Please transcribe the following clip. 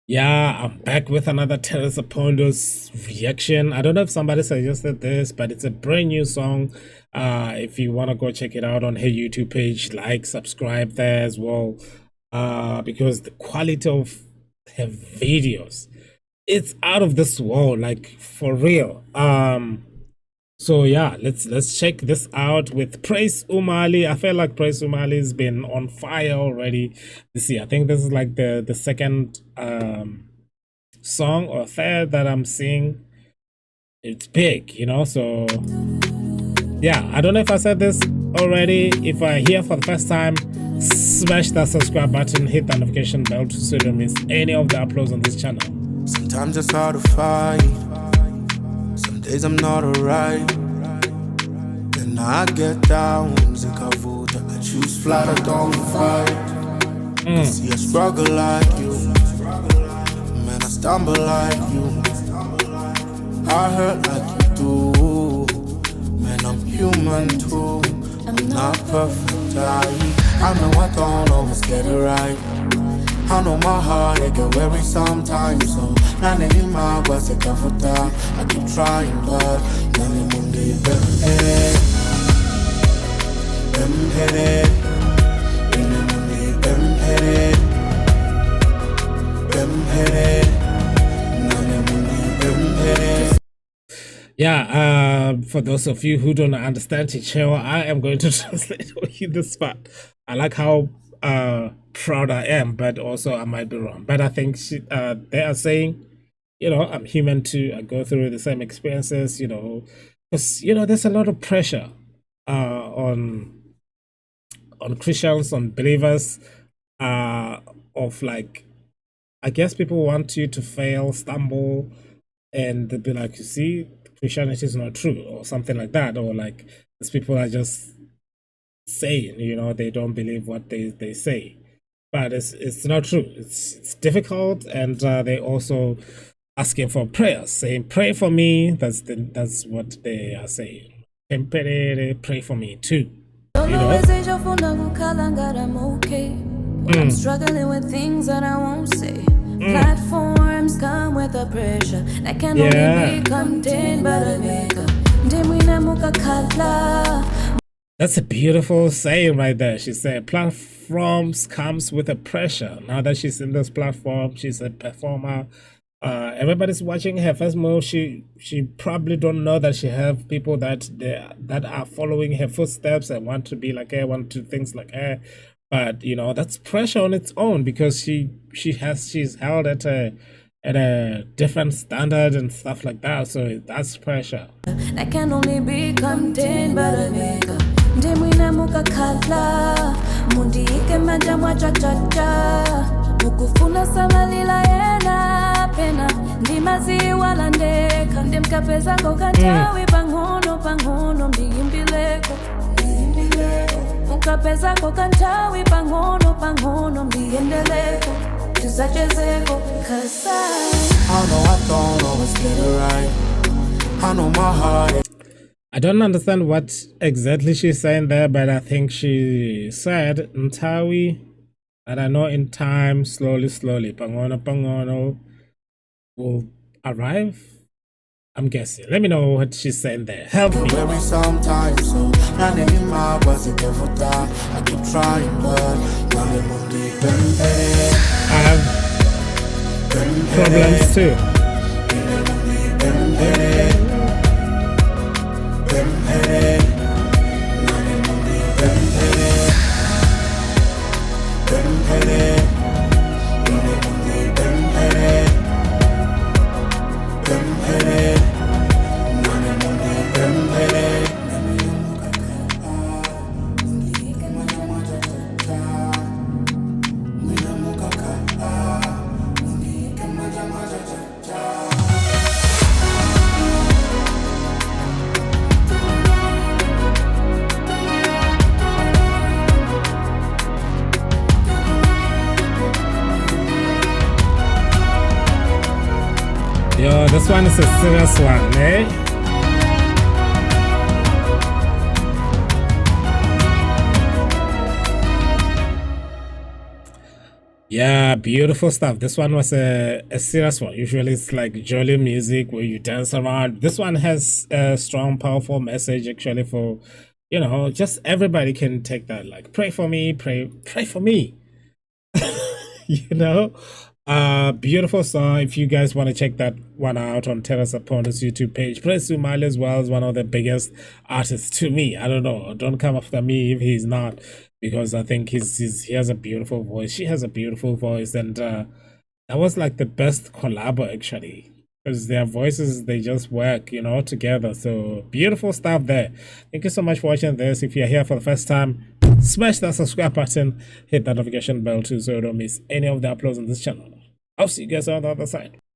Yeah, I'm back with another Theresa Pondo's reaction. I don't know if somebody suggested this, but it's a brand new song. If you want to go check it out on her YouTube page, like, subscribe there as well. Because the quality of her videos, it's out of this world, like for real. So yeah, let's check this out with Praise Umali. I feel like Praise Umali's been on fire already this year. I think this is like the second song or third that I'm seeing. It's big, you know. So yeah, I don't know if I said this already. If I here for the first time, smash that subscribe button, hit the notification bell so you don't miss any of the uploads on this channel. Sometimes it's hard to fight. Some days I'm not alright. Then I get down, I choose flight, I don't fight. See, I struggle like you, man, I stumble like you, I hurt like you do, man, I'm human too. I'm not perfect, I know I don't always get it right. I know my heart, it get weary sometimes. So, none in my was a comforter. I keep trying, but none in Monday, Yeah, for those of you who don't understand Chichewa, I am going to translate for you this part. I like how proud I am, but also I might be wrong. But I think they are saying, you know, I'm human too. I go through the same experiences, you know, because you know there's a lot of pressure on Christians, on believers, of like, I guess people want you to fail, stumble, and they'll be like, you see, Christianity is not true, or something like that, or like these people are just saying, you know, they don't believe what they say, but it's not true. It's difficult, and they also asking for prayers, saying, "Pray for me." That's what they are saying. Pray for me too. You know? I'm struggling with things that I won't say. Platforms come with a pressure that can only be contained by the maker. That's a beautiful saying right there. She said platforms comes with a pressure. Now that she's in this platform, she's a performer. Everybody's watching her first move. She probably don't know that she have people that are following her footsteps and want to be like her, want to things like her. But you know, that's pressure on its own, because she's held at a different standard and stuff like that. So that's pressure. That can only be contained by the maker. Mukufuna samalila yena pena ndimazi walandeka ndimkapeza kokantawi pangono mdiyimbileko mukapeza kokantawi pangono mdiyendeleko tusachezeko kasa. I know I don't always get it right. I know my heart. I don't understand what exactly she's saying there, but I think she said Ntawi. And I know in time, slowly, Pangono will arrive. I'm guessing. Let me know what she's saying there. Help me. Sometimes, so I keep trying, but I have problems too. Yo, this one is a serious one, eh? Yeah, beautiful stuff. This one was a serious one. Usually it's like jolly music where you dance around. This one has a strong, powerful message actually for, you know, just everybody can take that. Like pray for me, pray for me. You know, beautiful song. If you guys want to check that one out on Theresa Phondo's YouTube page, praise Umali as well as one of the biggest artists to me. I don't know, don't come after me if he's not, because I think he has a beautiful voice, she has a beautiful voice, and that was like the best collabo actually, because their voices, they just work, you know, together. So beautiful stuff there. Thank you so much for watching this. If you're here for the first time, smash that subscribe button, hit that notification bell too, so you don't miss any of the uploads on this channel. I'll see you guys on the other side.